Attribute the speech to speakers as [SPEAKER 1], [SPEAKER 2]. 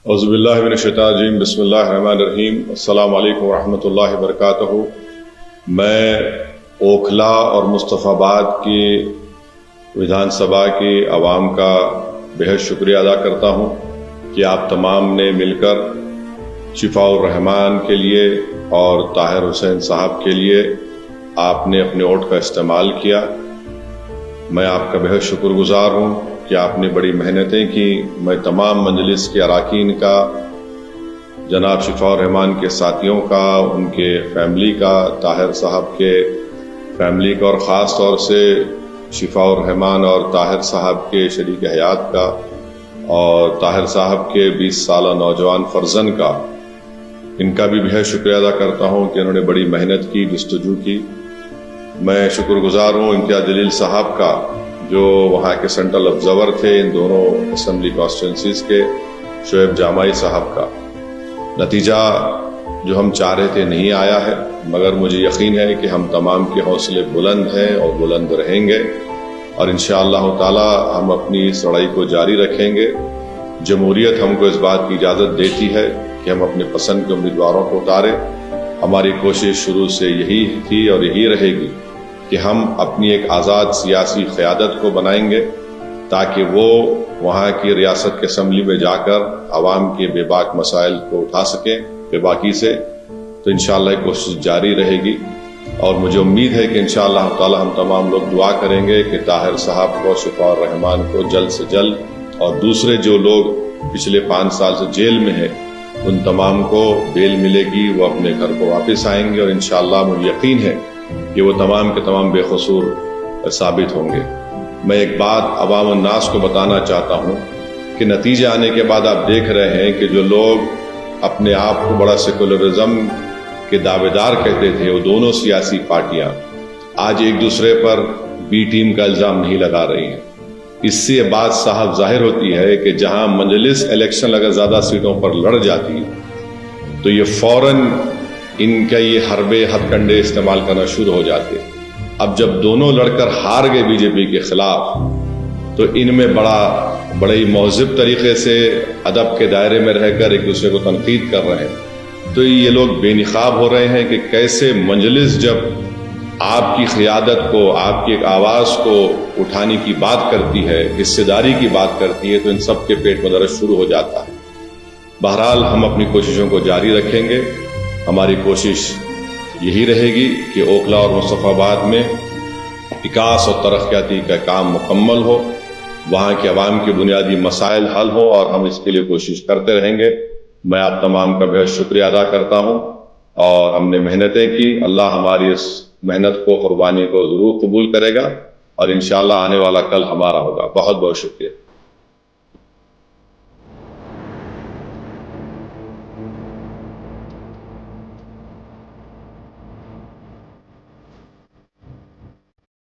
[SPEAKER 1] اعوذ باللہ من الشیطان الرجیم، بسم اللہ الرحمن الرحیم۔ السلام علیکم ورحمۃ اللہ وبرکاتہ۔ میں اوکھلا اور مصطفیٰ آباد کی ودھان سبھا کی عوام کا بہت شکریہ ادا کرتا ہوں کہ آپ تمام نے مل کر شفاء الرحمان کے لیے اور طاہر حسین صاحب کے لیے آپ نے اپنے ووٹ کا استعمال کیا۔ میں آپ کا بہت شکر گزار ہوں کہ آپ نے بڑی محنتیں کی۔ میں تمام مجلس کے اراکین کا، جناب شفاء الرحمان کے ساتھیوں کا، ان کے فیملی کا، طاہر صاحب کے فیملی کا، اور خاص طور سے شفاء الرحمان اور طاہر صاحب کے شریک حیات کا اور طاہر صاحب کے 20 سالہ نوجوان فرزند کا، ان کا بھی بہت شکریہ ادا کرتا ہوں کہ انہوں نے بڑی محنت کی، جستجو کی۔ میں شکر گزار ہوں امتیاز جلیل صاحب کا، جو وہاں کے سینٹرل آبزرور تھے ان دونوں اسمبلی کانسٹیٹوئنسیز کے، شعیب جامعی صاحب کا۔ نتیجہ جو ہم چاہ رہے تھے نہیں آیا ہے، مگر مجھے یقین ہے کہ ہم تمام کے حوصلے بلند ہیں اور بلند رہیں گے، اور انشاءاللہ تعالی ہم اپنی اس لڑائی کو جاری رکھیں گے۔ جمہوریت ہم کو اس بات کی اجازت دیتی ہے کہ ہم اپنے پسند کے امیدواروں کو اتاریں۔ ہماری کوشش شروع سے یہی تھی اور یہی رہے گی کہ ہم اپنی ایک آزاد سیاسی قیادت کو بنائیں گے تاکہ وہ وہاں کی ریاست کے اسمبلی میں جا کر عوام کے بے باک مسائل کو اٹھا سکیں بے باکی سے۔ تو انشاءاللہ یہ کوشش جاری رہے گی، اور مجھے امید ہے کہ انشاءاللہ تعالی ہم تمام لوگ دعا کریں گے کہ طاہر صاحب کو، شفاء الرحمان کو جلد سے جلد، اور دوسرے جو لوگ پچھلے 5 سال سے جیل میں ہیں ان تمام کو بیل ملے گی، وہ اپنے گھر کو واپس آئیں گے، اور انشاءاللہ مجھے یقین ہے کہ وہ تمام کے تمام بے قصور ثابت ہوں گے۔ میں ایک بات عوام الناس کو بتانا چاہتا ہوں کہ نتیجے آنے کے بعد آپ دیکھ رہے ہیں کہ جو لوگ اپنے آپ کو بڑا سیکولرزم کے دعوے دار کہتے تھے، وہ دونوں سیاسی پارٹیاں آج ایک دوسرے پر بی ٹیم کا الزام نہیں لگا رہی ہیں۔ اس سے یہ بات صاحب ظاہر ہوتی ہے کہ جہاں مجلس الیکشن اگر زیادہ سیٹوں پر لڑ جاتی تو یہ فوراً ان کا یہ حربے ہتھ کنڈے استعمال کرنا شروع ہو جاتے۔ اب جب دونوں لڑ کر ہار گئے بی جے پی کے خلاف، تو ان میں بڑے ہی مہذب طریقے سے ادب کے دائرے میں رہ کر ایک دوسرے کو تنقید کر رہے ہیں۔ تو یہ لوگ بے نقاب ہو رہے ہیں کہ کیسے مجلس جب آپ کی قیادت کو، آپ کی ایک آواز کو اٹھانے کی بات کرتی ہے، حصے داری کی بات کرتی ہے، تو ان سب کے پیٹ میں درد شروع ہو جاتا ہے۔ بہرحال ہم اپنی کوششوں کو جاری رکھیں گے۔ ہماری کوشش یہی رہے گی کہ اوکھلا اور مصطفیٰ آباد میں وکاس اور ترقیاتی کا کام مکمل ہو، وہاں کے عوام کے بنیادی مسائل حل ہو، اور ہم اس کے لیے کوشش کرتے رہیں گے۔ میں آپ تمام کا بہت شکریہ ادا کرتا ہوں، اور ہم نے محنتیں کی، اللہ ہماری اس محنت کو، قربانی کو ضرور قبول کرے گا، اور انشاءاللہ آنے والا کل ہمارا ہوگا۔ بہت بہت شکریہ۔